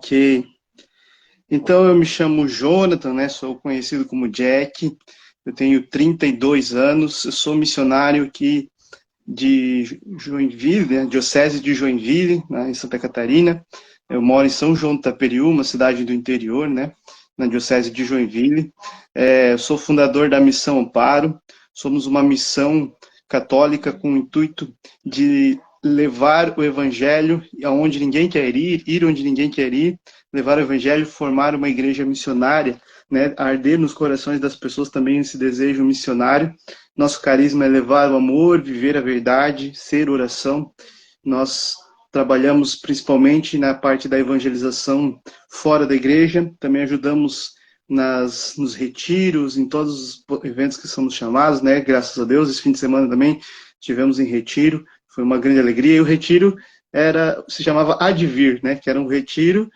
Ok. Então, eu me chamo Jonathan, né? Sou conhecido como Jack. Eu tenho 32 anos. Eu sou missionário aqui de Joinville, né? Diocese de Joinville, né? Em Santa Catarina. Eu moro em São João do Itaperiú, uma cidade do interior, né? Na Diocese de Joinville. Eu sou fundador da Missão Amparo. Somos uma missão católica com o intuito de levar o evangelho aonde ninguém quer ir, ir onde ninguém quer ir, levar o evangelho, formar uma igreja missionária, né, arder nos corações das pessoas também esse desejo missionário. Nosso carisma é levar o amor, viver a verdade, ser oração. Nós trabalhamos principalmente na parte da evangelização fora da igreja, também ajudamos nos retiros, em todos os eventos que somos chamados, né? Graças a Deus, esse fim de semana também tivemos em retiro, foi uma grande alegria. E o retiro se chamava Advir, né? Que era um retiro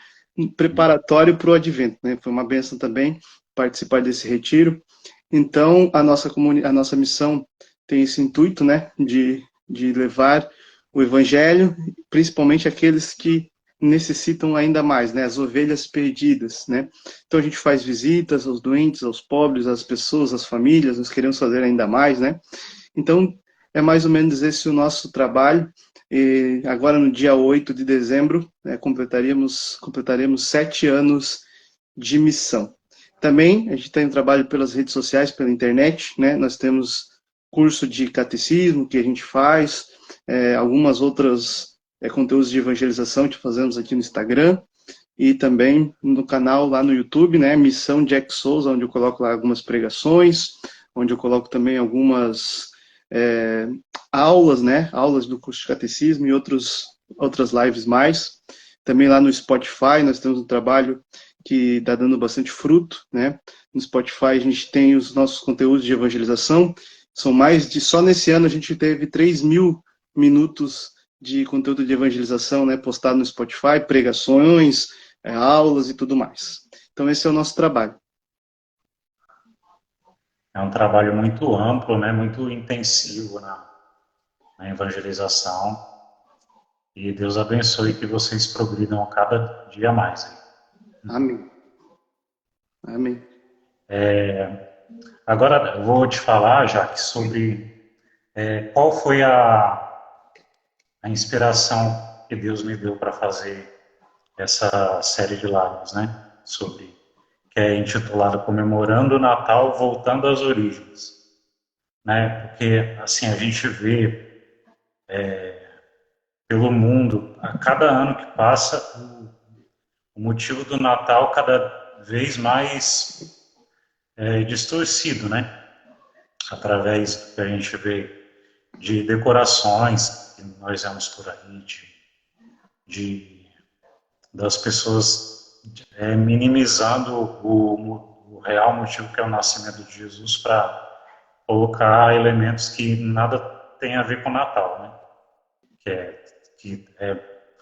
preparatório para o Advento, né? Foi uma bênção também participar desse retiro. Então, a nossa missão tem esse intuito, né? De levar o Evangelho, principalmente aqueles que necessitam ainda mais, né? As ovelhas perdidas, né? Então a gente faz visitas aos doentes, aos pobres, às pessoas, às famílias, nós queremos fazer ainda mais, né? Então é mais ou menos esse o nosso trabalho. E agora no dia 8 de dezembro, né, completaremos 7 anos de missão. Também a gente tem um trabalho pelas redes sociais, pela internet, né? Nós temos curso de catecismo que a gente faz, algumas outras conteúdos de evangelização que fazemos aqui no Instagram e também no canal lá no YouTube, né, Missão Jack Souza, onde eu coloco lá algumas pregações, onde eu coloco também algumas aulas, né, aulas do curso de catecismo e outras lives mais. Também lá no Spotify nós temos um trabalho que está dando bastante fruto, né? No Spotify a gente tem os nossos conteúdos de evangelização, são só nesse ano a gente teve 3.000 minutos de conteúdo de evangelização, né, postado no Spotify, pregações, aulas e tudo mais. Então esse é o nosso trabalho. É um trabalho muito amplo, né, muito intensivo na evangelização. E Deus abençoe que vocês progridam a cada dia mais. Amém. Amém. Agora eu vou te falar, Jaque, sobre qual foi a inspiração que Deus me deu para fazer essa série de lives, né? Que é intitulada Comemorando o Natal, Voltando às Origens, né? Porque assim a gente vê pelo mundo a cada ano que passa o motivo do Natal cada vez mais distorcido, né? Através do que a gente vê de decorações que nós vemos por aí, das pessoas minimizando o real motivo que é o nascimento de Jesus para colocar elementos que nada tem a ver com o Natal, né?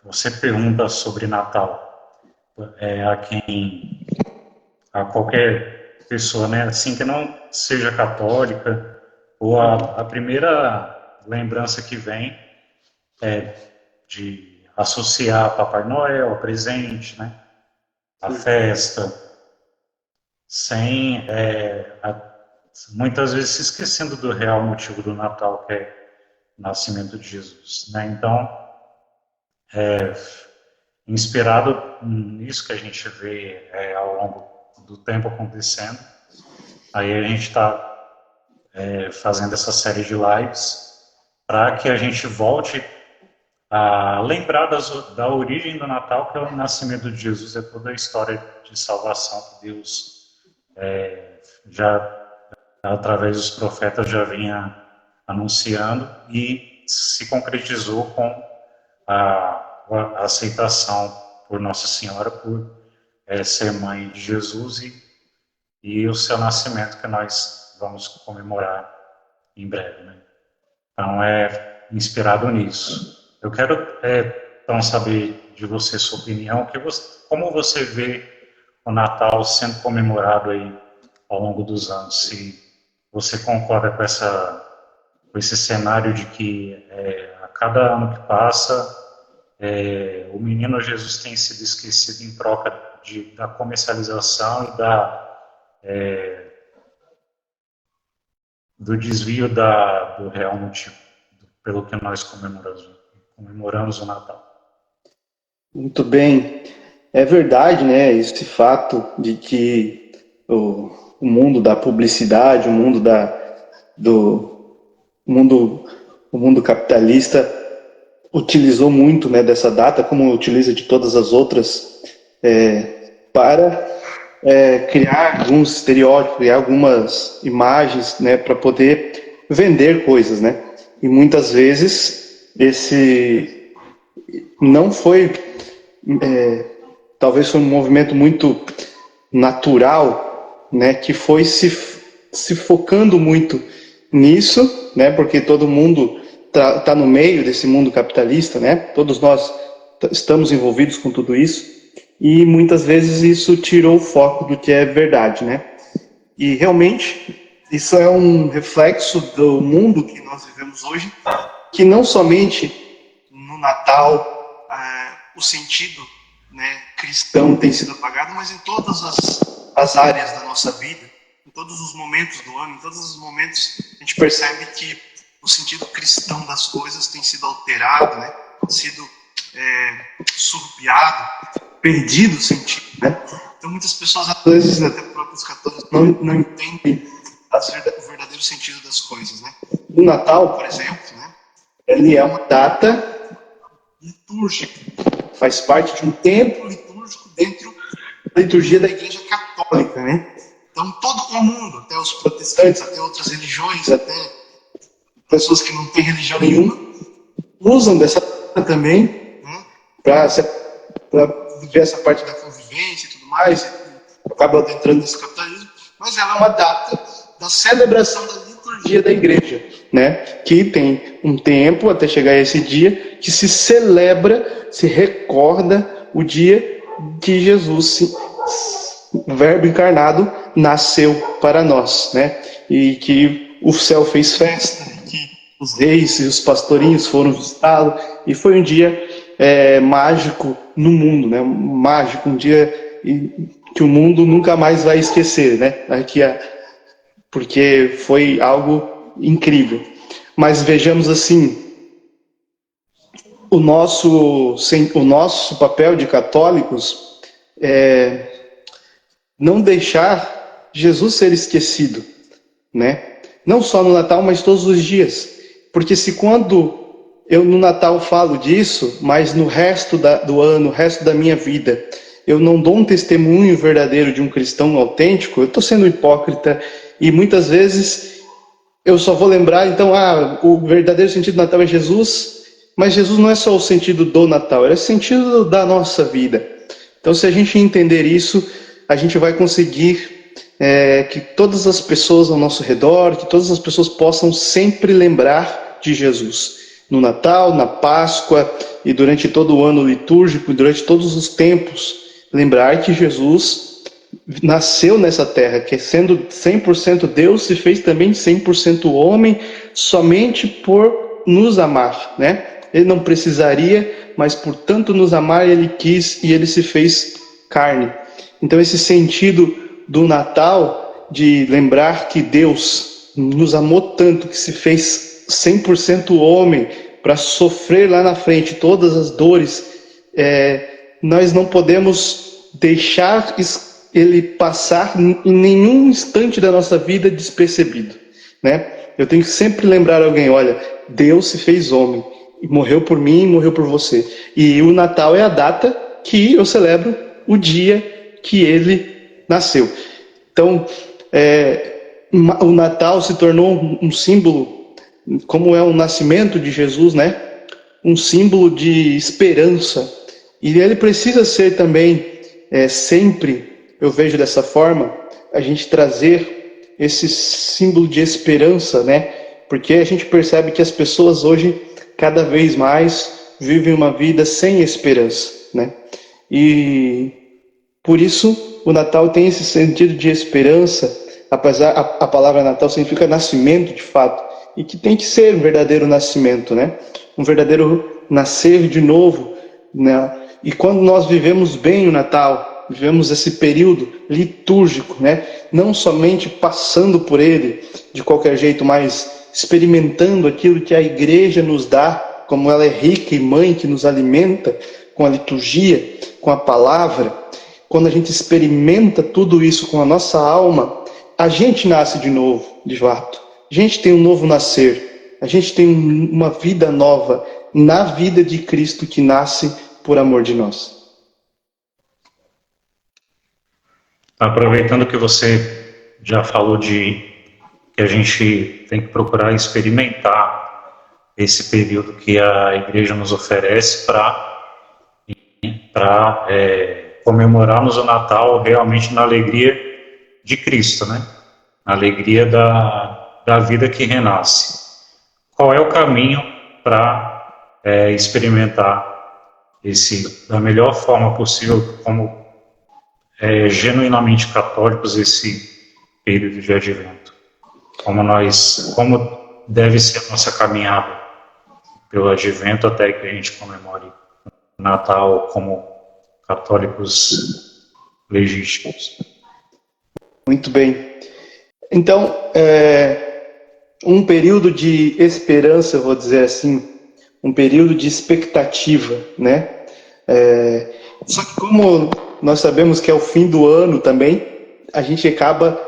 Você pergunta sobre Natal a qualquer pessoa, né? Assim que não seja católica, ou a primeira lembrança que vem é de associar Papai Noel, a presente, né? A festa, sem muitas vezes se esquecendo do real motivo do Natal, que é o nascimento de Jesus, né? Então, inspirado nisso que a gente vê ao longo do tempo acontecendo, aí a gente está fazendo essa série de lives para que a gente volte a lembrar da origem do Natal, que é o nascimento de Jesus, é toda a história de salvação que Deus já, através dos profetas, já vinha anunciando e se concretizou com a aceitação por Nossa Senhora por ser mãe de Jesus e o seu nascimento que nós vamos comemorar em breve, né? Então é inspirado nisso. Eu quero então saber de você sua opinião, como você vê o Natal sendo comemorado aí ao longo dos anos, se você concorda com esse cenário de que a cada ano que passa o menino Jesus tem sido esquecido em troca da comercialização e do desvio do real motivo, pelo que nós comemoramos o Natal. Muito bem. É verdade, né? Esse fato de que o mundo da publicidade, o mundo o mundo capitalista utilizou muito, né, dessa data, como utiliza de todas as outras, para criar alguns estereótipos, criar algumas imagens, né, para poder vender coisas, né? E muitas vezes esse não foi, talvez foi um movimento muito natural, né, que foi se focando muito nisso, né, porque todo mundo tá no meio desse mundo capitalista, né? Todos nós estamos envolvidos com tudo isso e muitas vezes isso tirou o foco do que é verdade, né? E realmente isso é um reflexo do mundo que nós vivemos hoje, que não somente no Natal o sentido, né, cristão tem sido apagado, mas em todas as áreas da nossa vida, em todos os momentos do ano, em todos os momentos a gente percebe que o sentido cristão das coisas tem sido alterado, né? Sido surrupiado, perdido o sentido, né? Então muitas pessoas, às vezes, até próprios católicos, não entendem o verdadeiro sentido das coisas, né? O Natal, por exemplo, né? Ele é uma data litúrgica, faz parte de um tempo litúrgico dentro da liturgia da Igreja Católica, né? Então todo o mundo, até os protestantes, até outras religiões, até pessoas que não têm religião nenhuma, usam dessa data também, né, para viver essa parte da convivência e tudo mais, e acaba entrando nesse capitalismo, mas ela é uma data da celebração da liturgia da igreja, né, que tem um tempo até chegar a esse dia, que se celebra, se recorda o dia que Jesus, o Verbo encarnado, nasceu para nós, né, e que o céu fez festa, que os reis e os pastorinhos foram visitá-lo, e foi um dia mágico no mundo, né? Mágico, um dia que o mundo nunca mais vai esquecer, né? Porque foi algo incrível. Mas vejamos assim, o nosso papel de católicos é não deixar Jesus ser esquecido, né? Não só no Natal, mas todos os dias. Porque se quando eu no Natal falo disso, mas no resto do ano, no resto da minha vida, eu não dou um testemunho verdadeiro de um cristão autêntico, eu estou sendo hipócrita e muitas vezes eu só vou lembrar, então, o verdadeiro sentido do Natal é Jesus, mas Jesus não é só o sentido do Natal, é o sentido da nossa vida. Então, se a gente entender isso, a gente vai conseguir que todas as pessoas ao nosso redor, que todas as pessoas possam sempre lembrar de Jesus. No Natal, na Páscoa e durante todo o ano litúrgico, durante todos os tempos, lembrar que Jesus nasceu nessa terra, que sendo 100% Deus, se fez também 100% homem, somente por nos amar, né? Ele não precisaria, mas por tanto nos amar, ele quis e ele se fez carne. Então esse sentido do Natal, de lembrar que Deus nos amou tanto, que se fez 100% homem, para sofrer lá na frente todas as dores, nós não podemos deixar ele passar em nenhum instante da nossa vida despercebido, né? Eu tenho que sempre lembrar alguém, olha, Deus se fez homem, e morreu por mim e morreu por você. E o Natal é a data que eu celebro o dia que ele nasceu. Então, o Natal se tornou um símbolo, como é o nascimento de Jesus, né? Um símbolo de esperança. E ele precisa ser também, sempre, eu vejo dessa forma, a gente trazer esse símbolo de esperança, né? Porque a gente percebe que as pessoas hoje, cada vez mais, vivem uma vida sem esperança, né? E por isso o Natal tem esse sentido de esperança, apesar a palavra Natal significa nascimento de fato, e que tem que ser um verdadeiro nascimento, né? Um verdadeiro nascer de novo, né? E quando nós vivemos bem o Natal, vivemos esse período litúrgico, né? Não somente passando por ele de qualquer jeito, mas experimentando aquilo que a igreja nos dá, como ela é rica e mãe que nos alimenta com a liturgia, com a palavra. Quando a gente experimenta tudo isso com a nossa alma, a gente nasce de novo, de fato. A gente tem um novo nascer. A gente tem uma vida nova na vida de Cristo que nasce por amor de nós. Aproveitando que você já falou de que a gente tem que procurar experimentar esse período que a igreja nos oferece para comemorarmos o Natal realmente na alegria de Cristo, né? Na alegria da vida que renasce. Qual é o caminho para experimentar da melhor forma possível, como genuinamente católicos, esse período de advento? Como deve ser a nossa caminhada pelo advento até que a gente comemore o Natal como católicos legítimos? Muito bem. Então, um período de esperança, eu vou dizer assim, um período de expectativa, né? Só que como nós sabemos que é o fim do ano também, a gente acaba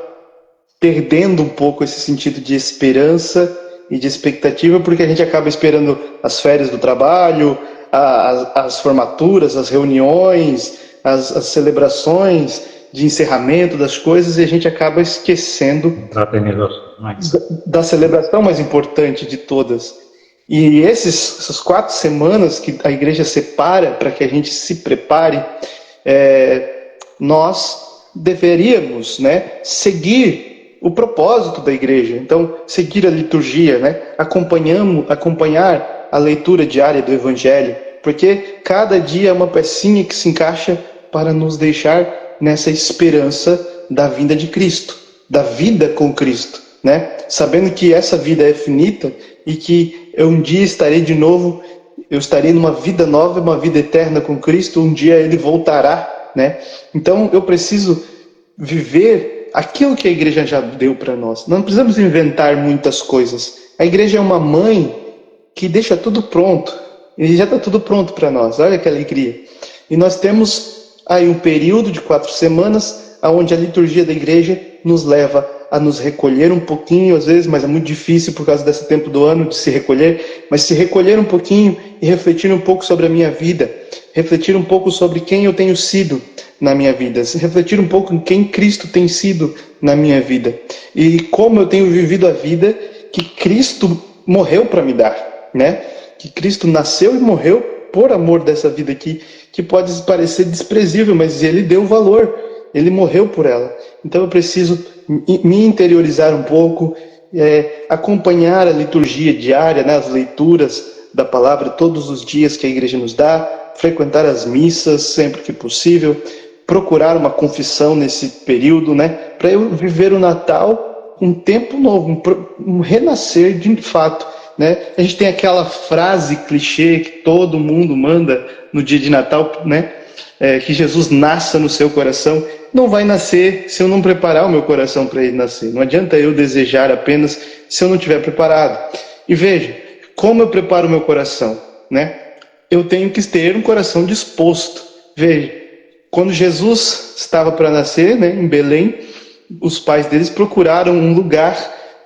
perdendo um pouco esse sentido de esperança e de expectativa, porque a gente acaba esperando as férias do trabalho, as formaturas, as reuniões, as celebrações de encerramento das coisas, e a gente acaba esquecendo da celebração mais importante de todas. E essas 4 semanas que a igreja separa para que a gente se prepare, nós deveríamos, né, seguir o propósito da igreja. Então, seguir a liturgia, né, acompanhar a leitura diária do Evangelho, porque cada dia é uma pecinha que se encaixa para nos deixar nessa esperança da vinda de Cristo, da vida com Cristo, né? Sabendo que essa vida é finita e que eu um dia estarei de novo, eu estarei numa vida nova, uma vida eterna com Cristo, um dia Ele voltará, né? Então eu preciso viver aquilo que a igreja já deu para nós. Não precisamos inventar muitas coisas. A igreja é uma mãe que deixa tudo pronto, e já está tudo pronto para nós. Olha que alegria. E nós temos aí um período de 4 semanas onde a liturgia da igreja nos leva a nos recolher um pouquinho, às vezes, mas é muito difícil por causa desse tempo do ano de se recolher, mas se recolher um pouquinho e refletir um pouco sobre a minha vida, refletir um pouco sobre quem eu tenho sido na minha vida, refletir um pouco em quem Cristo tem sido na minha vida e como eu tenho vivido a vida que Cristo morreu para me dar, né? Que Cristo nasceu e morreu por amor dessa vida aqui, que pode parecer desprezível, mas Ele deu valor, Ele morreu por ela. Então eu preciso me interiorizar um pouco, acompanhar a liturgia diária, né, as leituras da palavra todos os dias que a igreja nos dá, frequentar as missas sempre que possível, procurar uma confissão nesse período, né, para eu viver o Natal um tempo novo, um renascer de fato, né? A gente tem aquela frase clichê que todo mundo manda no dia de Natal, né? Que Jesus nasça no seu coração. Não vai nascer se eu não preparar o meu coração para ele nascer. Não adianta eu desejar apenas se eu não estiver preparado. E veja, como eu preparo o meu coração, né? Eu tenho que ter um coração disposto. Veja, quando Jesus estava para nascer, né, em Belém, os pais deles procuraram um lugar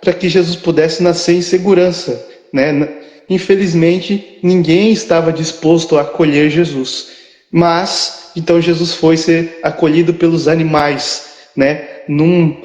para que Jesus pudesse nascer em segurança, né? Infelizmente, ninguém estava disposto a acolher Jesus. Mas, então Jesus foi ser acolhido pelos animais, né? Num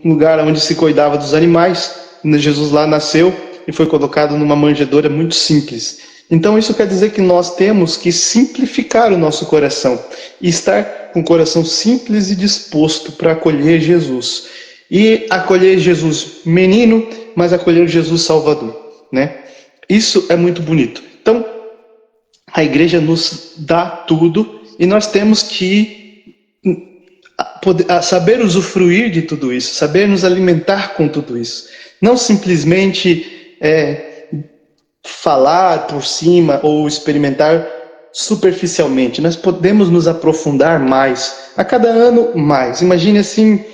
lugar onde se cuidava dos animais. Jesus lá nasceu e foi colocado numa manjedoura muito simples. Então isso quer dizer que nós temos que simplificar o nosso coração e estar com o coração simples e disposto para acolher Jesus. E acolher Jesus menino, mas acolher Jesus Salvador, né? Isso é muito bonito. Então, a igreja nos dá tudo e nós temos que saber usufruir de tudo isso, saber nos alimentar com tudo isso. Não simplesmente falar por cima ou experimentar superficialmente, nós podemos nos aprofundar mais, a cada ano mais. Imagine assim,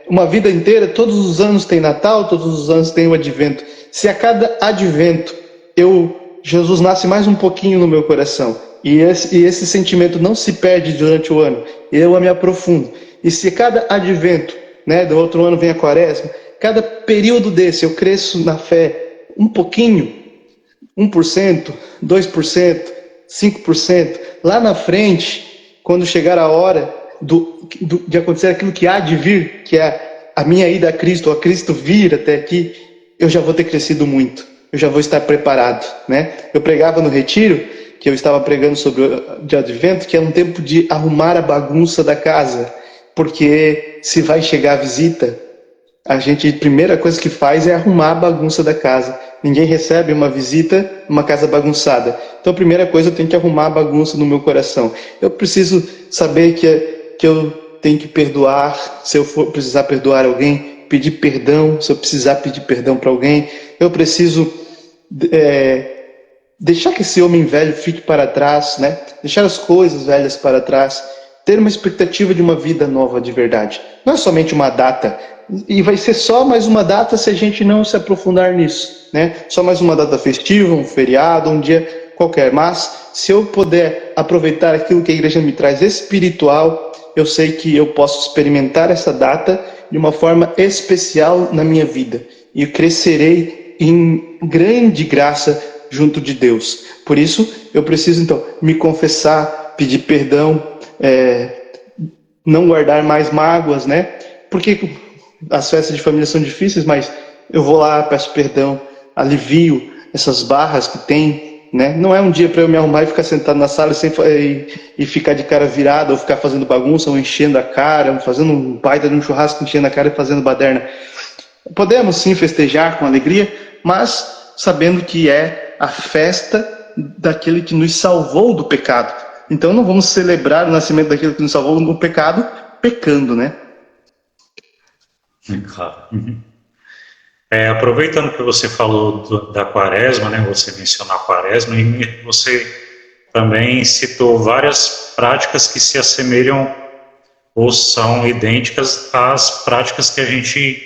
uma vida inteira, todos os anos tem Natal, todos os anos tem o Advento. Se a cada Advento Jesus nasce mais um pouquinho no meu coração, e esse sentimento não se perde durante o ano, eu me aprofundo. E se cada Advento, né, do outro ano vem a Quaresma, cada período desse eu cresço na fé um pouquinho, 1%, 2%, 5%, lá na frente, quando chegar a hora de acontecer aquilo que há de vir, que é a minha ida a Cristo, ou a Cristo vir até aqui, eu já vou ter crescido muito, eu já vou estar preparado, né? Eu pregava no retiro, que eu estava pregando sobre o de Advento, que é um tempo de arrumar a bagunça da casa, porque se vai chegar a visita, a primeira coisa que faz é arrumar a bagunça da casa. Ninguém recebe uma visita numa casa bagunçada. Então a primeira coisa, eu tenho que arrumar a bagunça no meu coração. Eu preciso saber que eu tenho que perdoar, se eu for precisar perdoar alguém, pedir perdão, se eu precisar pedir perdão para alguém. Eu preciso deixar que esse homem velho fique para trás, né? Deixar as coisas velhas para trás. Ter uma expectativa de uma vida nova de verdade. Não é somente uma data. E vai ser só mais uma data se a gente não se aprofundar nisso, né? Só mais uma data festiva, um feriado, um dia qualquer. Mas se eu puder aproveitar aquilo que a igreja me traz espiritual, eu sei que eu posso experimentar essa data de uma forma especial na minha vida. E eu crescerei em grande graça junto de Deus. Por isso, eu preciso então me confessar, pedir perdão, não guardar mais mágoas, né? Porque as festas de família são difíceis, mas eu vou lá, peço perdão, alivio essas barras que tem, né? Não é um dia para eu me arrumar e ficar sentado na sala e ficar de cara virada, ou ficar fazendo bagunça, ou enchendo a cara, fazendo um baita de um churrasco, enchendo a cara e fazendo baderna. Podemos sim festejar com alegria, mas sabendo que é a festa daquele que nos salvou do pecado. Então não vamos celebrar o nascimento daquele que nos salvou do pecado pecando, né? Claro. Aproveitando que você falou da Quaresma, né? Você mencionou a Quaresma e você também citou várias práticas que se assemelham ou são idênticas às práticas que a gente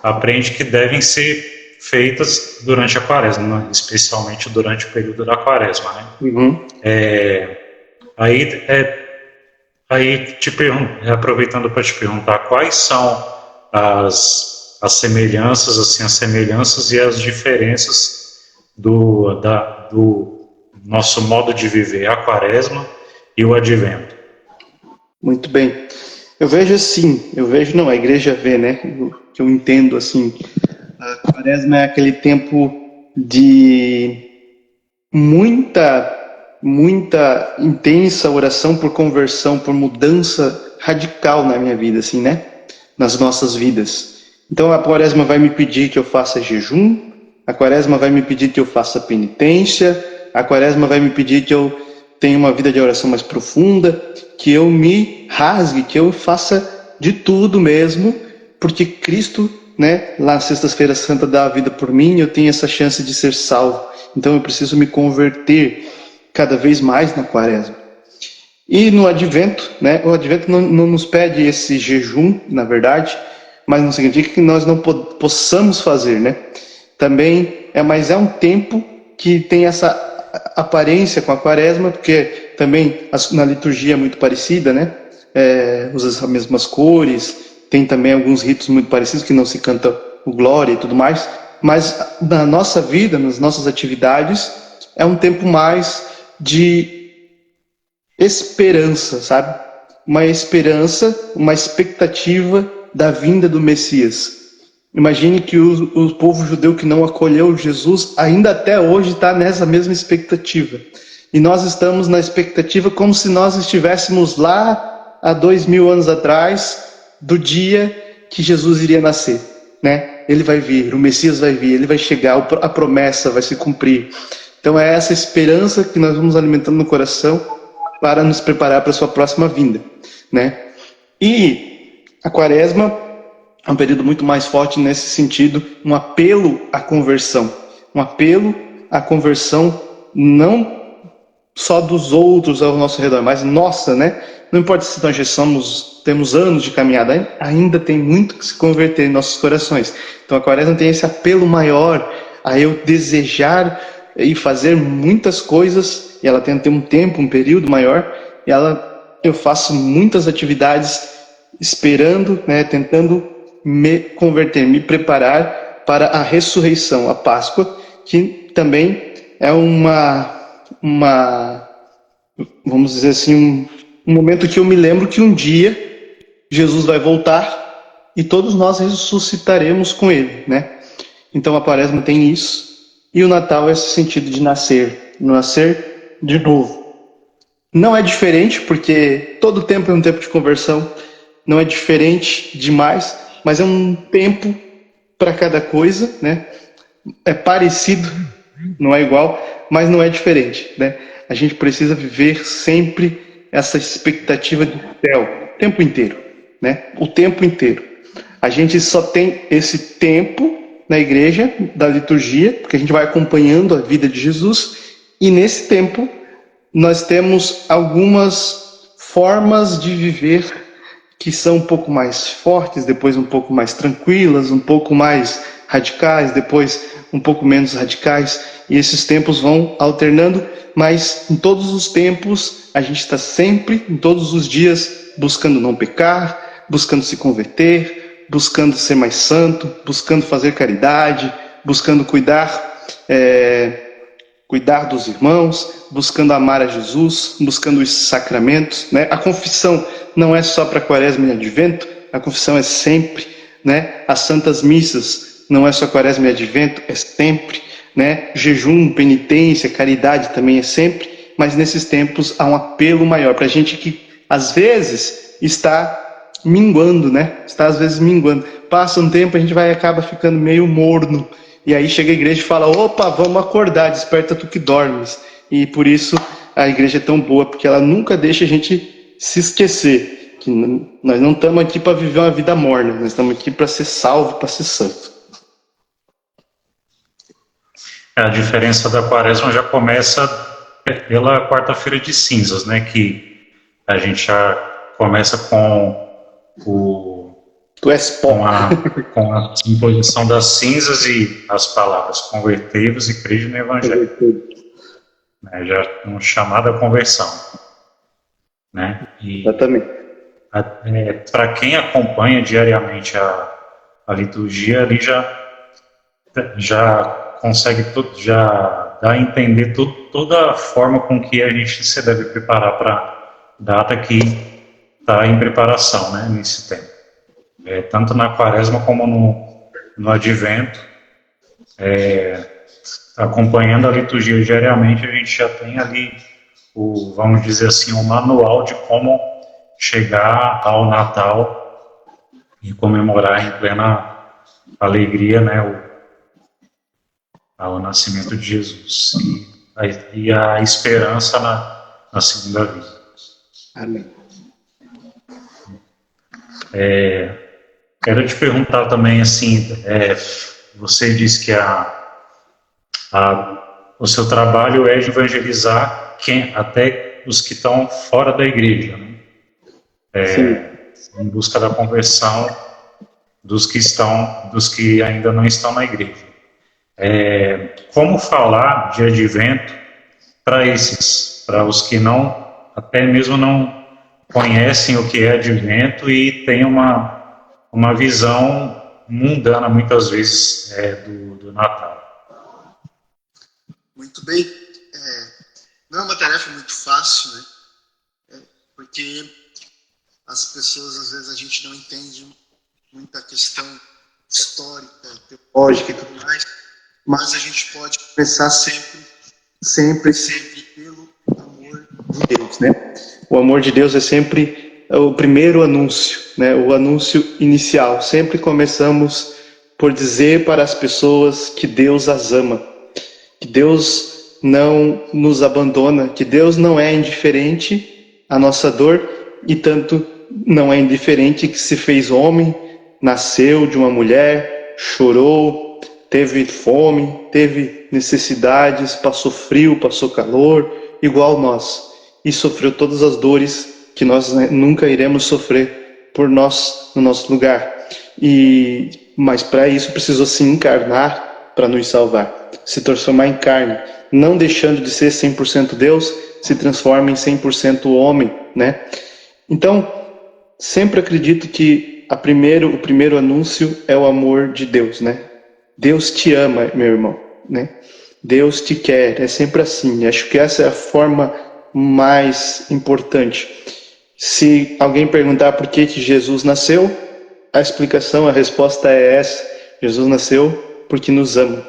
aprende que devem ser feitas durante a Quaresma, né? Especialmente durante o período da Quaresma, né? Uhum. Aí aproveitando para te perguntar, quais são as semelhanças, assim, as semelhanças e as diferenças do nosso modo de viver a Quaresma e o Advento? Muito bem. Eu vejo assim, a igreja vê, né? Que eu entendo assim, a Quaresma é aquele tempo de muita intensa oração por conversão, por mudança radical na minha vida, assim, né? Nas nossas vidas. Então a Quaresma vai me pedir que eu faça jejum, a Quaresma vai me pedir que eu faça penitência, a Quaresma vai me pedir que eu tenha uma vida de oração mais profunda, que eu me rasgue, que eu faça de tudo mesmo, porque Cristo, né, lá na Sexta-feira Santa dá a vida por mim, eu tenho essa chance de ser salvo. Então eu preciso me converter cada vez mais na Quaresma. E no Advento, né, o Advento não nos pede esse jejum, na verdade, mas não significa que nós não possamos fazer, né? Também mas é um tempo que tem essa aparência com a Quaresma, porque também na liturgia é muito parecida, né? Usa as mesmas cores, tem também alguns ritos muito parecidos que não se canta o Glória e tudo mais, mas na nossa vida, nas nossas atividades, é um tempo mais de esperança, sabe? Uma esperança, uma expectativa da vinda do Messias. Imagine que o povo judeu que não acolheu Jesus ainda até hoje está nessa mesma expectativa. E nós estamos na expectativa como se nós estivéssemos lá há 2000 anos atrás, do dia que Jesus iria nascer, né? Ele vai vir, o Messias vai vir, ele vai chegar, a promessa vai se cumprir. Então é essa esperança que nós vamos alimentando no coração para nos preparar para a sua próxima vinda, né? E a Quaresma é um período muito mais forte nesse sentido, um apelo à conversão. Um apelo à conversão não só dos outros ao nosso redor, mas nossa, né? Não importa se nós já temos anos de caminhada, ainda tem muito que se converter em nossos corações. Então a quaresma tem esse apelo maior a eu desejar e fazer muitas coisas, e ela tem que ter um tempo, um período maior, e eu faço muitas atividades esperando, né, tentando me converter, me preparar para a ressurreição, a Páscoa, que também é vamos dizer assim, um momento que eu me lembro que um dia Jesus vai voltar e todos nós ressuscitaremos com ele, né? Então a quaresma tem isso, e o Natal é esse sentido de nascer de novo. Não é diferente, porque todo tempo é um tempo de conversão, não é diferente demais, mas é um tempo para cada coisa, né? É parecido, não é igual, mas não é diferente, né? A gente precisa viver sempre essa expectativa do céu, o tempo inteiro, né? O tempo inteiro. A gente só tem esse tempo na igreja, da liturgia, porque a gente vai acompanhando a vida de Jesus, e nesse tempo nós temos algumas formas de viver que são um pouco mais fortes, depois um pouco mais tranquilas, um pouco mais radicais, depois um pouco menos radicais, e esses tempos vão alternando, mas em todos os tempos a gente está sempre, em todos os dias, buscando não pecar, buscando se converter, buscando ser mais santo, buscando fazer caridade, buscando cuidar dos irmãos, buscando amar a Jesus, buscando os sacramentos, né? A confissão não é só para Quaresma e Advento, a confissão é sempre, né? As santas missas não é só Quaresma e Advento, é sempre, né? Jejum, penitência, caridade também é sempre, mas nesses tempos há um apelo maior para a gente que às vezes está minguando, né? Está às vezes minguando. Passa um tempo, a gente acaba ficando meio morno. E aí chega a igreja e fala, opa, vamos acordar, desperta tu que dormes. E por isso a igreja é tão boa, porque ela nunca deixa a gente se esquecer que nós não estamos aqui para viver uma vida morna, nós estamos aqui para ser salvo, para ser santo. A diferença da quaresma já começa pela quarta-feira de cinzas, né? Que a gente já começa com Tu és pó. Com a imposição das cinzas e as palavras convertei-vos e crede no Evangelho. Já uma chamada conversão. Né? Exatamente. Para quem acompanha diariamente a liturgia, ali já consegue já dá a entender toda a forma com que a gente se deve preparar para a data que está em preparação, né, nesse tempo. Tanto na quaresma como no advento, acompanhando a liturgia diariamente, a gente já tem ali, vamos dizer assim, um manual de como chegar ao Natal e comemorar em plena alegria, né, ao nascimento de Jesus e a esperança na segunda vida. Amém. Quero te perguntar também, assim, você disse que o seu trabalho é de evangelizar até os que estão fora da igreja, né? Em busca da conversão dos que ainda não estão na igreja. Como falar de advento para os que até mesmo não conhecem o que é advento e têm uma visão mundana, muitas vezes, do Natal? Muito bem. Não é uma tarefa muito fácil, né? Porque as pessoas, às vezes, a gente não entende muita questão histórica, teológica e tudo mais, mas a gente pode começar sempre pelo amor de Deus, né? O amor de Deus é sempre o primeiro anúncio, né? O anúncio inicial. Sempre começamos por dizer para as pessoas que Deus as ama, que Deus não nos abandona, que Deus não é indiferente à nossa dor e tanto não é indiferente que se fez homem, nasceu de uma mulher, chorou, teve fome, teve necessidades, passou frio, passou calor, igual a nós e sofreu todas as dores que nós, né, nunca iremos sofrer por nós no nosso lugar. Mas para isso precisou se encarnar para nos salvar, se transformar em carne, não deixando de ser 100% Deus, se transforma em 100% homem, né? Então, sempre acredito que o primeiro anúncio é o amor de Deus, né? Deus te ama, meu irmão, né? Deus te quer, é sempre assim. Acho que essa é a forma mais importante. Se alguém perguntar por que Jesus nasceu, a explicação, a resposta é essa: Jesus nasceu porque nos ama,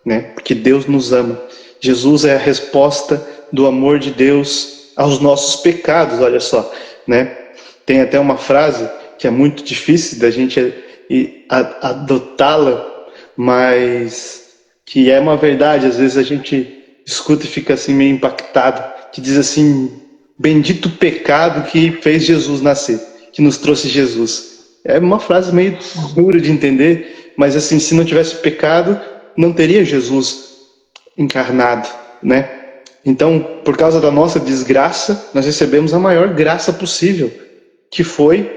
né? Porque Deus nos ama. Jesus é a resposta do amor de Deus aos nossos pecados, olha só, né? Tem até uma frase que é muito difícil da gente adotá-la, mas que é uma verdade. Às vezes a gente escuta e fica assim meio impactado, que diz assim: bendito pecado que fez Jesus nascer, que nos trouxe Jesus. É uma frase meio dura de entender, mas assim, se não tivesse pecado, não teria Jesus encarnado, né? Então, por causa da nossa desgraça, nós recebemos a maior graça possível, que foi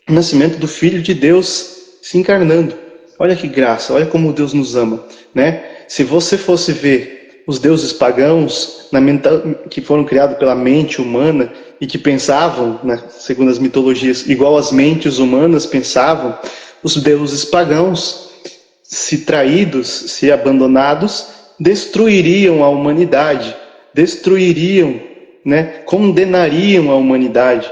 o nascimento do Filho de Deus se encarnando. Olha que graça, olha como Deus nos ama, né? Se você fosse ver os deuses pagãos que foram criados pela mente humana e que pensavam, né, segundo as mitologias, igual as mentes humanas pensavam, os deuses pagãos, se traídos, se abandonados, destruiriam a humanidade, né, condenariam a humanidade,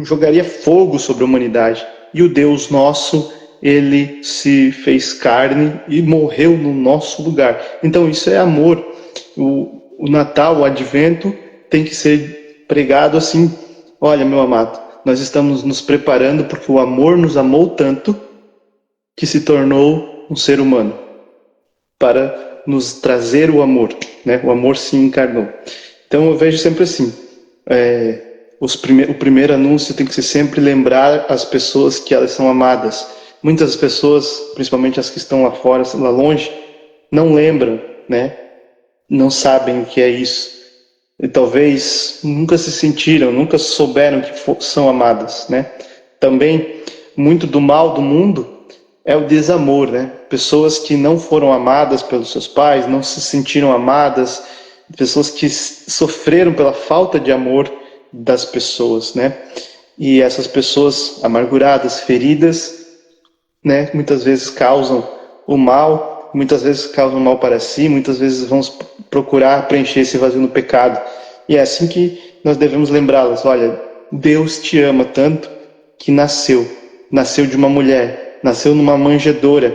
jogaria fogo sobre a humanidade. E o Deus nosso, ele se fez carne e morreu no nosso lugar. Então isso é amor. O Natal, o Advento, tem que ser pregado assim: olha, meu amado, nós estamos nos preparando porque o amor nos amou tanto que se tornou um ser humano para nos trazer o amor, né? O amor se encarnou. Então eu vejo sempre assim, o primeiro anúncio tem que ser sempre lembrar as pessoas que elas são amadas. Muitas pessoas, principalmente as que estão lá fora, lá longe, não lembram, né? Não sabem o que é isso. E talvez nunca se sentiram, nunca souberam que são amadas, né? Também, muito do mal do mundo é o desamor, né? Pessoas que não foram amadas pelos seus pais, não se sentiram amadas, pessoas que sofreram pela falta de amor das pessoas, né? E essas pessoas amarguradas, feridas, né, muitas vezes causam o mal, muitas vezes causam mal para si, muitas vezes vão procurar preencher esse vazio no pecado. E é assim que nós devemos lembrá-las: olha, Deus te ama tanto que nasceu de uma mulher, nasceu numa manjedoura,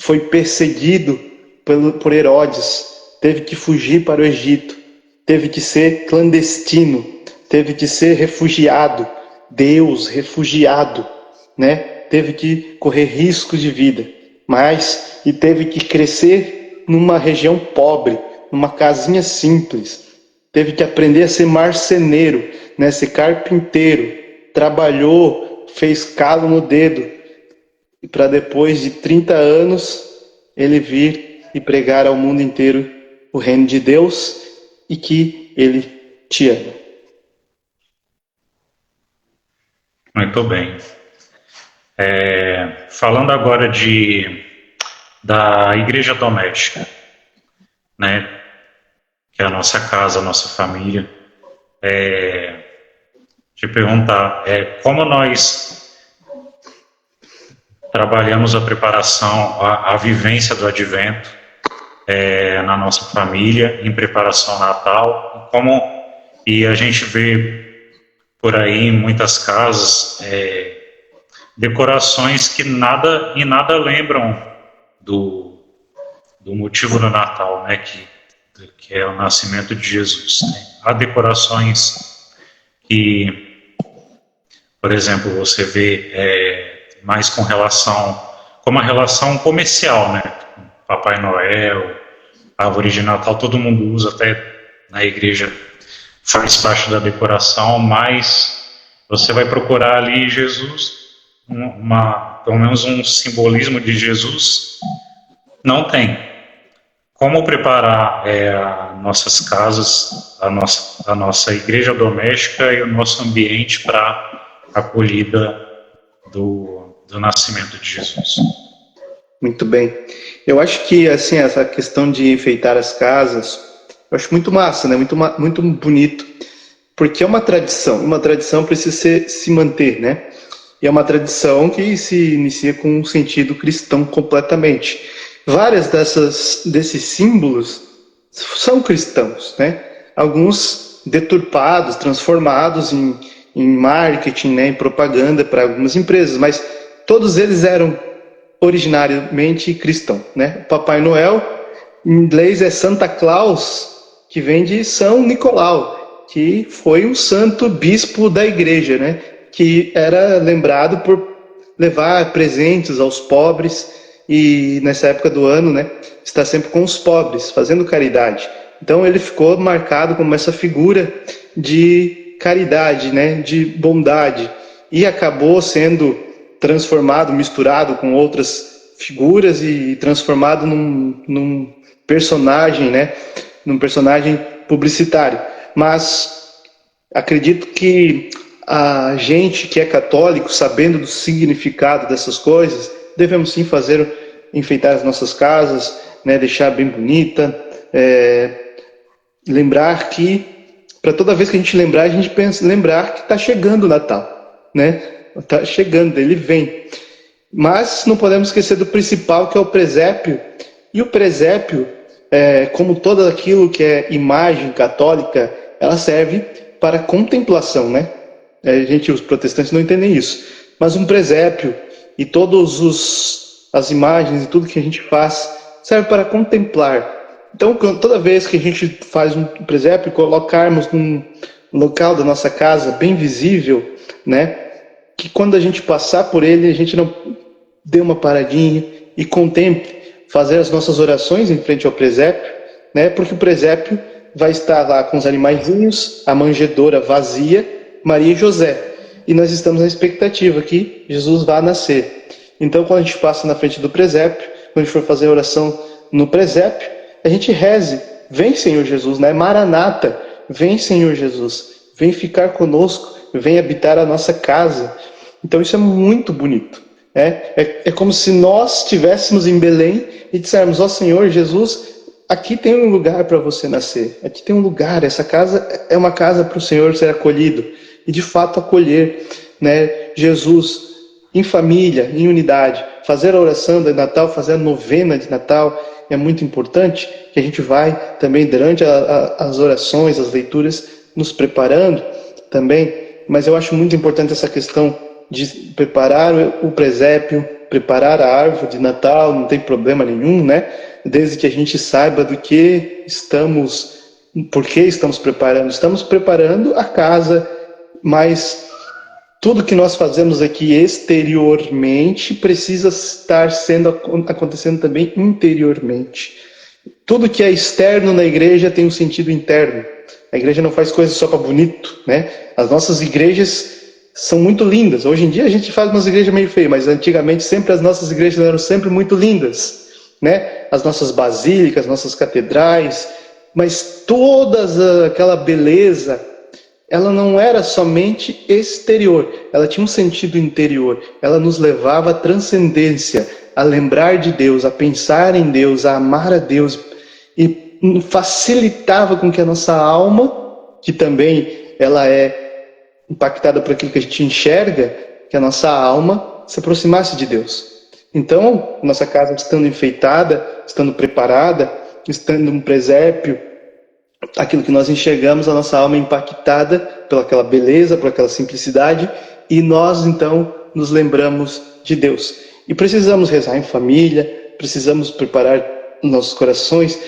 foi perseguido por Herodes, teve que fugir para o Egito, teve que ser clandestino, teve que ser refugiado, Deus refugiado, né? Teve que correr riscos de vida, e teve que crescer numa região pobre, numa casinha simples, teve que aprender a ser marceneiro, né? Ser carpinteiro, trabalhou, fez calo no dedo, e para depois de 30 anos ele vir e pregar ao mundo inteiro o reino de Deus e que ele te ama. Muito bem. Falando agora da igreja doméstica, né, que é a nossa casa, a nossa família, te perguntar como nós trabalhamos a preparação, a vivência do Advento na nossa família, em preparação ao Natal, e a gente vê por aí em muitas casas decorações que nada lembram do motivo do Natal, né, que é o nascimento de Jesus. Né? Há decorações que, por exemplo, você vê mais com uma relação comercial, né? Papai Noel, árvore de Natal, todo mundo usa, até na igreja faz parte da decoração, mas você vai procurar ali Jesus, pelo menos um simbolismo de Jesus, não tem. como preparar nossas casas, a nossa igreja doméstica e o nosso ambiente para a acolhida do nascimento de Jesus. Muito bem. Eu acho que assim, essa questão de enfeitar as casas, eu acho muito massa, né? Muito bonito, porque é uma tradição precisa se manter, né? E é uma tradição que se inicia com um sentido cristão completamente. Várias desses símbolos são cristãos, né? Alguns deturpados, transformados em marketing, né? Em propaganda para algumas empresas, mas todos eles eram originariamente cristão, né? Papai Noel, em inglês é Santa Claus, que vem de São Nicolau, que foi um santo bispo da igreja, né? Que era lembrado por levar presentes aos pobres e nessa época do ano, né? Está sempre com os pobres, fazendo caridade. Então ele ficou marcado como essa figura de caridade, né? De bondade, e acabou sendo transformado, misturado com outras figuras e transformado num personagem, né? Num personagem publicitário. Mas acredito que a gente que é católico, sabendo do significado dessas coisas, devemos sim enfeitar as nossas casas, né? Deixar bem bonita, lembrar que, para toda vez que a gente lembrar, a gente lembrar que está chegando o Natal, né? Está chegando, ele vem. Mas não podemos esquecer do principal, que é o presépio. E o presépio, como todo aquilo que é imagem católica, ela serve para contemplação, né? Os protestantes não entendem isso. Mas um presépio e todas as imagens e tudo que a gente faz serve para contemplar. Então, toda vez que a gente faz um presépio, colocarmos num local da nossa casa bem visível, né? Que quando a gente passar por ele, a gente não dê uma paradinha e contemple, fazer as nossas orações em frente ao presépio, né? Porque o presépio vai estar lá com os animaizinhos, a manjedoura vazia, Maria e José. E nós estamos na expectativa que Jesus vá nascer. Então, quando a gente passa na frente do presépio, quando a gente for fazer a oração no presépio, a gente reze: vem, Senhor Jesus, né? Maranata, vem, Senhor Jesus, vem ficar conosco, vem habitar a nossa casa. Então isso é muito bonito. É como se nós estivéssemos em Belém e dissermos: ó Senhor Jesus, aqui tem um lugar para você nascer, aqui tem um lugar, essa casa é uma casa para o Senhor ser acolhido, e de fato acolher, né, Jesus em família, em unidade. Fazer a oração de Natal, fazer a novena de Natal é muito importante, que a gente vai também durante as orações, as leituras, nos preparando também. Mas eu acho muito importante essa questão de preparar o presépio, preparar a árvore de Natal, não tem problema nenhum, né? Desde que a gente saiba por que estamos preparando. Estamos preparando a casa, mas tudo que nós fazemos aqui exteriormente precisa estar acontecendo também interiormente. Tudo que é externo na igreja tem um sentido interno. A igreja não faz coisas só para bonito, né? As nossas igrejas são muito lindas. Hoje em dia a gente faz umas igrejas meio feias, mas antigamente sempre as nossas igrejas eram sempre muito lindas, né? As nossas basílicas, nossas catedrais, mas toda aquela beleza, ela não era somente exterior, ela tinha um sentido interior. Ela nos levava à transcendência, a lembrar de Deus, a pensar em Deus, a amar a Deus, e facilitava com que a nossa alma, que também ela é impactada por aquilo que a gente enxerga, que a nossa alma se aproximasse de Deus. Então, nossa casa estando enfeitada, estando preparada, estando um presépio, aquilo que nós enxergamos, a nossa alma é impactada pelaquela beleza, por aquela simplicidade, e nós então nos lembramos de Deus. E precisamos rezar em família, precisamos preparar nossos corações,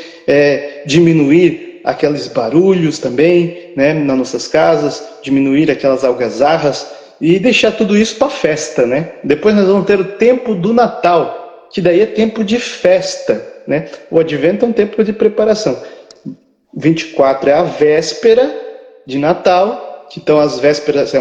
diminuir aqueles barulhos também, né, nas nossas casas, diminuir aquelas algazarras e deixar tudo isso para festa, né? Depois nós vamos ter o tempo do Natal, que daí é tempo de festa, né? O Advento é um tempo de preparação. 24 é a véspera de Natal, então as vésperas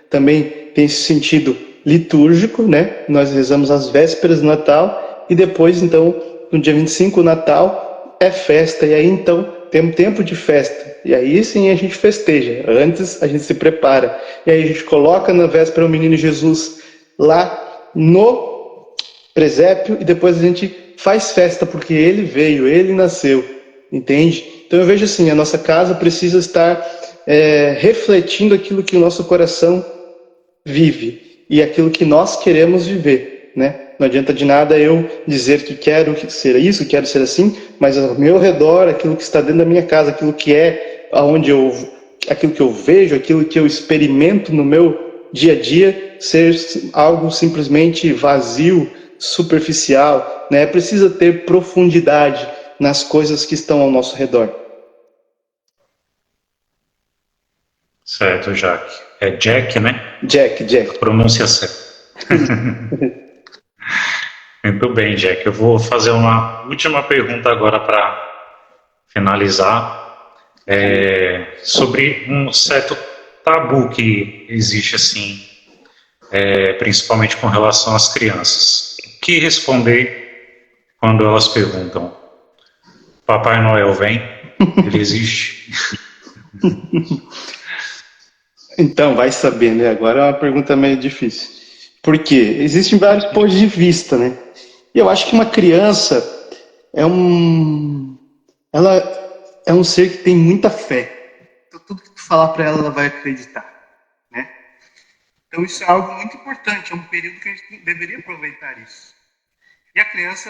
também tem esse sentido litúrgico, né? Nós rezamos as vésperas do Natal e depois então no dia 25, o Natal, é festa, e aí então tem um tempo de festa, e aí sim a gente festeja, antes a gente se prepara, e aí a gente coloca na véspera o menino Jesus lá no presépio, e depois a gente faz festa, porque ele veio, ele nasceu, entende? Então eu vejo assim, a nossa casa precisa estar refletindo aquilo que o nosso coração vive, e aquilo que nós queremos viver, né? Não adianta de nada eu dizer que quero ser isso, quero ser assim, mas ao meu redor, aquilo que está dentro da minha casa, aquilo que aquilo que eu vejo, aquilo que eu experimento no meu dia a dia, ser algo simplesmente vazio, superficial, né? Precisa ter profundidade nas coisas que estão ao nosso redor. Certo, Jack. É Jack, né? Jack. A pronúncia certa. Muito bem, Jack. Eu vou fazer uma última pergunta agora para finalizar. Sobre um certo tabu que existe, assim, principalmente com relação às crianças. O que responder quando elas perguntam: Papai Noel vem? Ele existe? Então, vai saber, né? Agora é uma pergunta meio difícil. Por quê? Existem vários pontos de vista, né? E eu acho que uma criança ela é um ser que tem muita fé. Então, tudo que tu falar para ela, ela vai acreditar, né? Então, isso é algo muito importante. É um período que a gente deveria aproveitar isso. E a criança,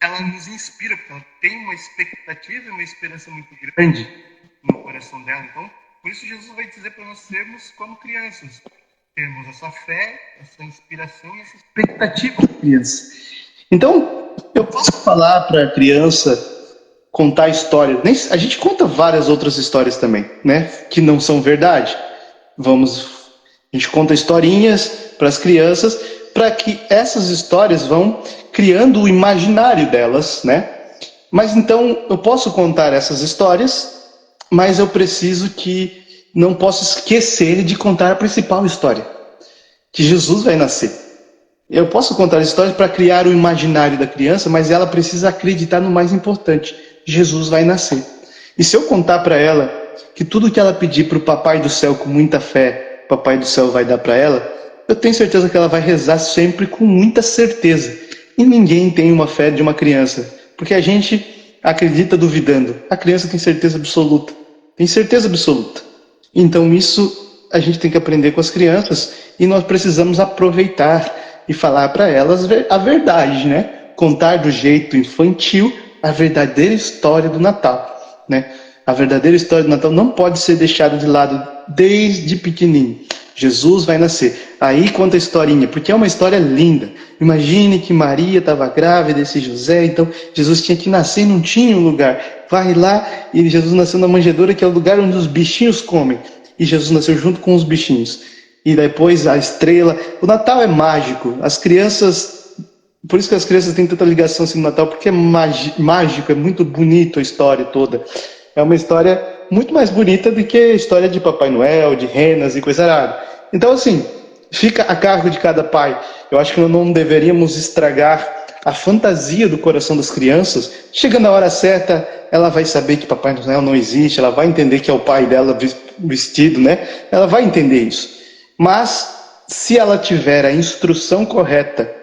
ela nos inspira, porque ela tem uma expectativa e uma esperança muito grande no coração dela. Então, por isso Jesus vai dizer para nós sermos como crianças. Termos essa fé, essa inspiração e essa expectativa da criança. Então, eu posso falar para a criança contar histórias. A gente conta várias outras histórias também, né? Que não são verdade. A gente conta historinhas para as crianças, para que essas histórias vão criando o imaginário delas, né? Mas então, eu posso contar essas histórias, mas eu preciso não posso esquecer de contar a principal história, que Jesus vai nascer. Eu posso contar histórias para criar o imaginário da criança, mas ela precisa acreditar no mais importante: Jesus vai nascer. E se eu contar para ela que tudo que ela pedir para o Papai do Céu com muita fé, o Papai do Céu vai dar para ela, eu tenho certeza que ela vai rezar sempre com muita certeza. E ninguém tem uma fé de uma criança, porque a gente acredita duvidando. A criança tem certeza absoluta. Tem certeza absoluta. Então isso a gente tem que aprender com as crianças, e nós precisamos aproveitar e falar para elas a verdade, né? Contar do jeito infantil a verdadeira história do Natal, né? A verdadeira história do Natal não pode ser deixada de lado desde pequenininho. Jesus vai nascer. Aí conta a historinha, porque é uma história linda. Imagine que Maria estava grávida desse José, então Jesus tinha que nascer e não tinha um lugar. Vai lá e Jesus nasceu na manjedoura, que é o lugar onde os bichinhos comem. E Jesus nasceu junto com os bichinhos. E depois a estrela. O Natal é mágico. As crianças... Por isso que as crianças têm tanta ligação assim no Natal, porque é mágico, é muito bonito a história toda. É uma história muito mais bonita do que a história de Papai Noel, de renas e coisa rara. Então, assim, fica a cargo de cada pai. Eu acho que nós não deveríamos estragar a fantasia do coração das crianças. Chegando a hora certa, ela vai saber que Papai Noel não existe, ela vai entender que é o pai dela vestido, né? Ela vai entender isso. Mas, se ela tiver a instrução correta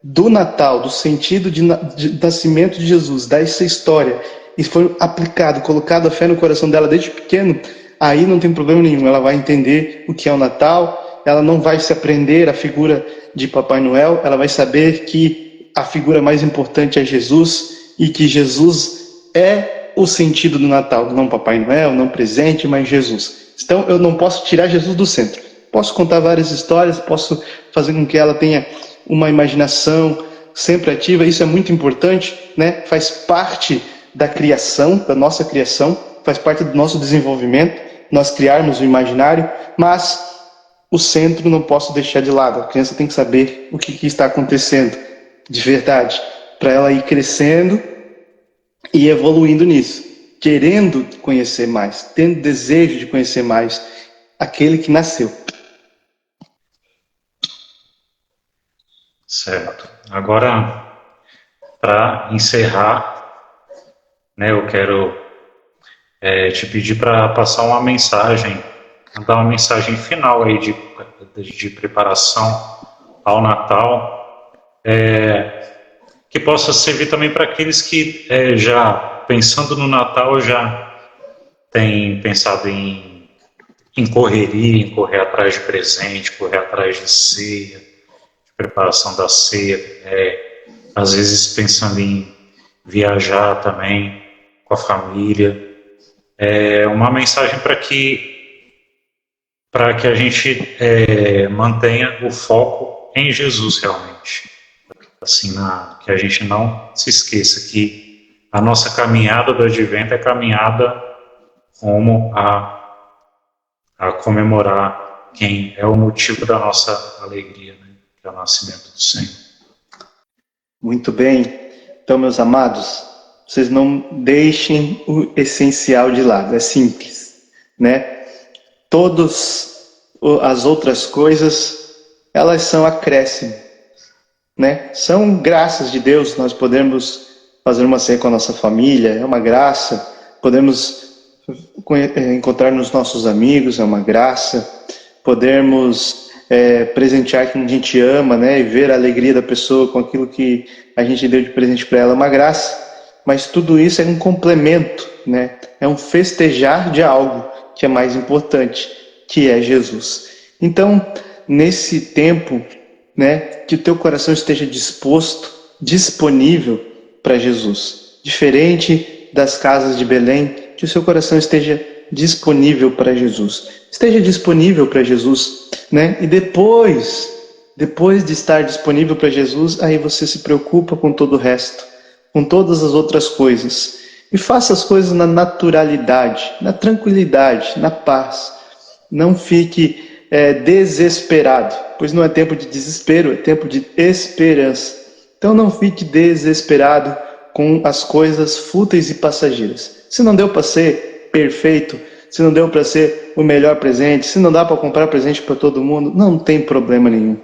do Natal, do sentido de nascimento de Jesus, dessa história, e for aplicado, colocado a fé no coração dela desde pequeno, aí não tem problema nenhum. Ela vai entender o que é o Natal, ela não vai se aprender a figura de Papai Noel, ela vai saber que a figura mais importante é Jesus, e que Jesus é o sentido do Natal, não Papai Noel, não presente, mas Jesus. Então eu não posso tirar Jesus do centro. Posso contar várias histórias, posso fazer com que ela tenha uma imaginação sempre ativa, isso é muito importante, né? Faz parte da criação, da nossa criação, faz parte do nosso desenvolvimento, nós criarmos o imaginário, mas o centro não posso deixar de lado. A criança tem que saber o que está acontecendo de verdade, para ela ir crescendo e evoluindo nisso, querendo conhecer mais, tendo desejo de conhecer mais aquele que nasceu. Certo. Agora, para encerrar, né, eu quero te pedir para passar uma mensagem, dar uma mensagem final aí de preparação ao Natal, que possa servir também para aqueles que já pensando no Natal já têm pensado em correria, em correr atrás de presente, correr atrás de ceia, de preparação da ceia, às vezes pensando em viajar também com a família. Uma mensagem para que a gente mantenha o foco em Jesus realmente. Assim, que a gente não se esqueça que a nossa caminhada do Advento é caminhada rumo a comemorar quem é o motivo da nossa alegria, né? Que é o nascimento do Senhor. Muito bem. Então, meus amados, vocês não deixem o essencial de lado. É simples, né? Todas as outras coisas, elas são acréscimo, né? São graças de Deus. Nós podemos fazer uma ceia com a nossa família, é uma graça. Podemos encontrar nos nossos amigos, é uma graça. Podemos presentear quem a gente ama, né? E ver a alegria da pessoa com aquilo que a gente deu de presente para ela, é uma graça. Mas tudo isso é um complemento, né? É um festejar de algo que é mais importante, que é Jesus. Então, nesse tempo, né, que o teu coração esteja disponível para Jesus. Diferente das casas de Belém, que o seu coração esteja disponível para Jesus. Esteja disponível para Jesus, né? E depois de estar disponível para Jesus, aí você se preocupa com todo o resto, com todas as outras coisas. E faça as coisas na naturalidade, na tranquilidade, na paz. Não fique desesperado, pois não é tempo de desespero, é tempo de esperança. Então não fique desesperado com as coisas fúteis e passageiras. Se não deu para ser perfeito, se não deu para ser o melhor presente, se não dá para comprar presente para todo mundo, não tem problema nenhum.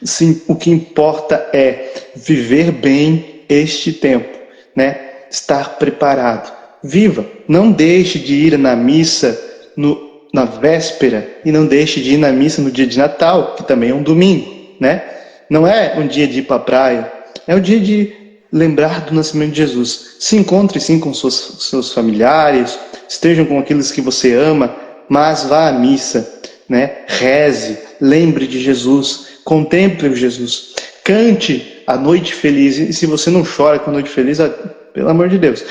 Sim, o que importa é viver bem este tempo, né? Estar preparado. Viva, não deixe de ir na missa na véspera e não deixe de ir na missa no dia de Natal, que também é um domingo, né? Não é um dia de ir para a praia, é o dia de lembrar do nascimento de Jesus. Se encontre sim com seus familiares, estejam com aqueles que você ama, mas vá à missa, né? Reze, lembre de Jesus, contemple o Jesus, cante a noite feliz. E se você não chora com a noite feliz, pelo amor de Deus,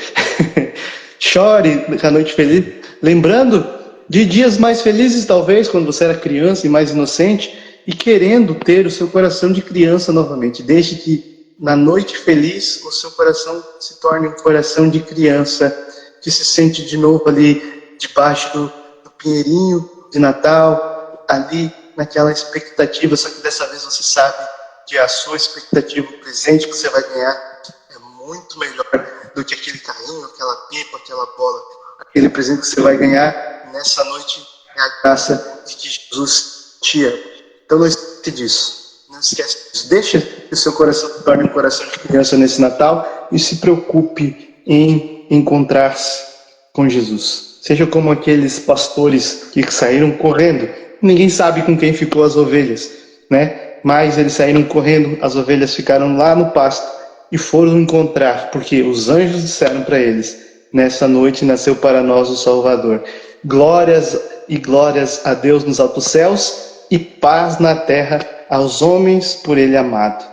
chore com a noite feliz, lembrando de dias mais felizes, talvez, quando você era criança e mais inocente, e querendo ter o seu coração de criança novamente. Deixe que na noite feliz o seu coração se torne um coração de criança, que se sente de novo ali debaixo do pinheirinho de Natal, ali naquela expectativa, só que dessa vez você sabe que a sua expectativa, o presente que você vai ganhar, é muito melhor do que aquele carrinho, aquela pipa, aquela bola. Aquele presente que você vai ganhar nessa noite é a graça de que Jesus te ama. Então não esquece disso. Não esquece disso. Deixa que o seu coração se torne um coração de criança nesse Natal e se preocupe em encontrar-se com Jesus. Seja como aqueles pastores que saíram correndo. Ninguém sabe com quem ficou as ovelhas, né? Mas eles saíram correndo, as ovelhas ficaram lá no pasto e foram encontrar, porque os anjos disseram para eles: nessa noite nasceu para nós o Salvador. Glórias e glórias a Deus nos altos céus e paz na terra aos homens por Ele amado.